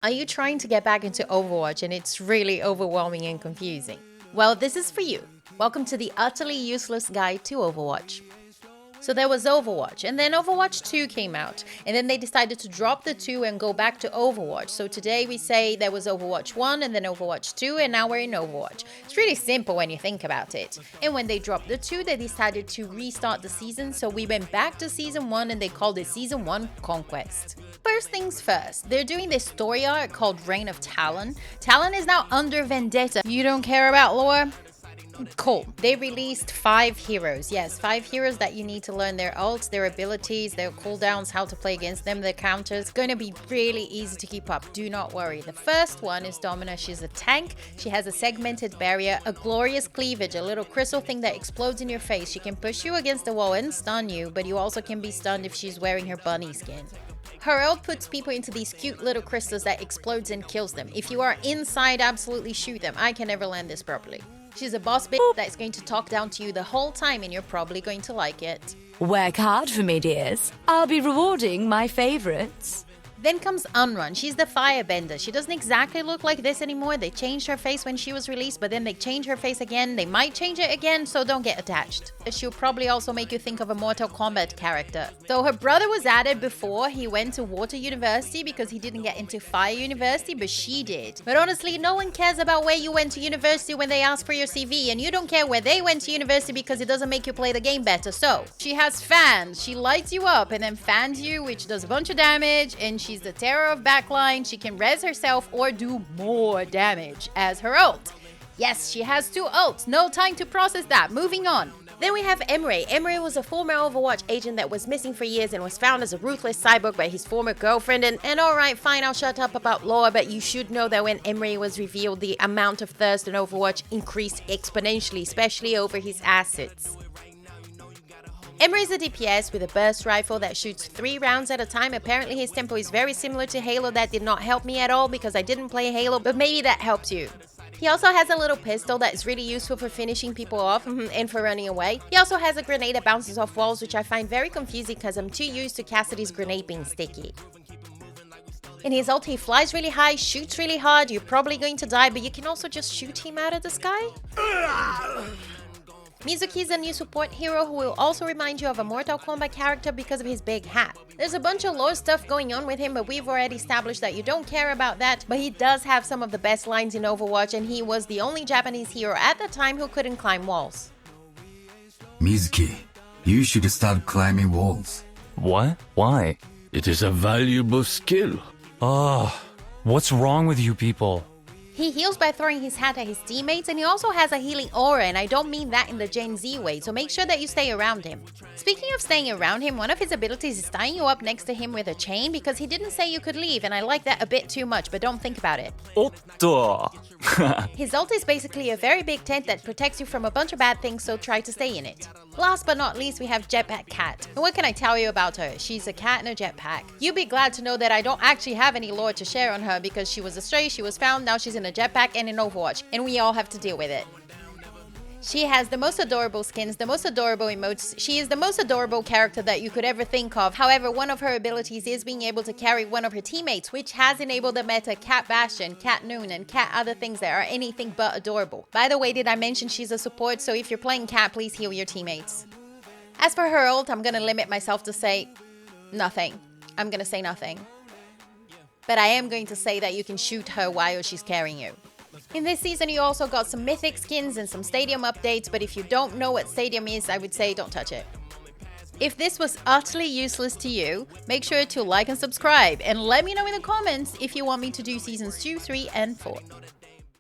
Are you trying to get back into Overwatch and it's really overwhelming and confusing? Well, this is for you. Welcome to the utterly useless guide to Overwatch. So there was Overwatch, and then Overwatch 2 came out, and then they decided to drop the 2 and go back to Overwatch. So today we say there was Overwatch 1 and then Overwatch 2, and now we're in Overwatch. It's really simple when you think about it. And when they dropped the 2, they decided to restart the season, so we went back to Season 1 and they called it Season 1 Conquest. First things first, they're doing this story arc called Reign of Talon. Talon is now under Vendetta. You don't care about lore? Cool. They released 5 heroes. Yes, 5 heroes that you need to learn their ults, their abilities, their cooldowns, how to play against them, their counters. It's going to be really easy to keep up. Do not worry. The first one is Domina. She's a tank. She has a segmented barrier, a glorious cleavage, a little crystal thing that explodes in your face. She can push you against the wall and stun you, but you also can be stunned if she's wearing her bunny skin. Her ult puts people into these cute little crystals that explodes and kills them. If you are inside, absolutely shoot them. I can never land this properly. She's a boss bitch that's going to talk down to you the whole time and you're probably going to like it. Work hard for me, dears. I'll be rewarding my favorites. Then comes Unrun. She's the firebender. She doesn't exactly look like this anymore. They changed her face when she was released, but then they changed her face again. They might change it again, so don't get attached. She'll probably also make you think of a Mortal Kombat character. So her brother was added before he went to Water University because he didn't get into Fire University, but she did. But honestly, no one cares about where you went to university when they ask for your CV, and you don't care where they went to university because it doesn't make you play the game better. So she has fans. She lights you up and then fans you, which does a bunch of damage, and she's the terror of backline. She can res herself or do more damage as her ult. Yes, she has 2 ults. No time to process that. Moving on. Then we have Emre. Emre was a former Overwatch agent that was missing for years and was found as a ruthless cyborg by his former girlfriend. And alright, fine, I'll shut up about lore, but you should know that when Emre was revealed, the amount of thirst in Overwatch increased exponentially, especially over his assets. Emre is a DPS with a burst rifle that shoots 3 rounds at a time. Apparently his tempo is very similar to Halo. That did not help me at all because I didn't play Halo, but maybe that helps you. He also has a little pistol that is really useful for finishing people off and for running away. He also has a grenade that bounces off walls, which I find very confusing because I'm too used to Cassidy's grenade being sticky. In his ult, he flies really high, shoots really hard. You're probably going to die, but you can also just shoot him out of the sky. Mizuki is a new support hero who will also remind you of a Mortal Kombat character because of his big hat. There's a bunch of lore stuff going on with him, but we've already established that you don't care about that. But he does have some of the best lines in Overwatch, and he was the only Japanese hero at the time who couldn't climb walls. Mizuki, you should start climbing walls. What? Why? It is a valuable skill. What's wrong with you people? He heals by throwing his hat at his teammates, and he also has a healing aura, and I don't mean that in the Gen Z way, so make sure that you stay around him. Speaking of staying around him, one of his abilities is tying you up next to him with a chain because he didn't say you could leave, and I like that a bit too much, but don't think about it. Otto! His ult is basically a very big tent that protects you from a bunch of bad things, so try to stay in it. Last but not least, we have Jetpack Cat. And what can I tell you about her? She's a cat in a jetpack. You'll be glad to know that I don't actually have any lore to share on her because she was a stray, she was found, now she's in a jetpack and in Overwatch, and we all have to deal with it. She has the most adorable skins, the most adorable emotes. She is the most adorable character that you could ever think of. However, one of her abilities is being able to carry one of her teammates, which has enabled the meta Cat Bastion, Cat Noon, and Cat other things that are anything but adorable. By the way, did I mention she's a support? So if you're playing Cat, please heal your teammates. As for her ult, I'm gonna limit myself to say nothing. I'm gonna say nothing. But I am going to say that you can shoot her while she's carrying you. In this season, you also got some mythic skins and some stadium updates, but if you don't know what stadium is, I would say don't touch it. If this was utterly useless to you, make sure to like and subscribe, and let me know in the comments if you want me to do seasons 2, 3, and 4.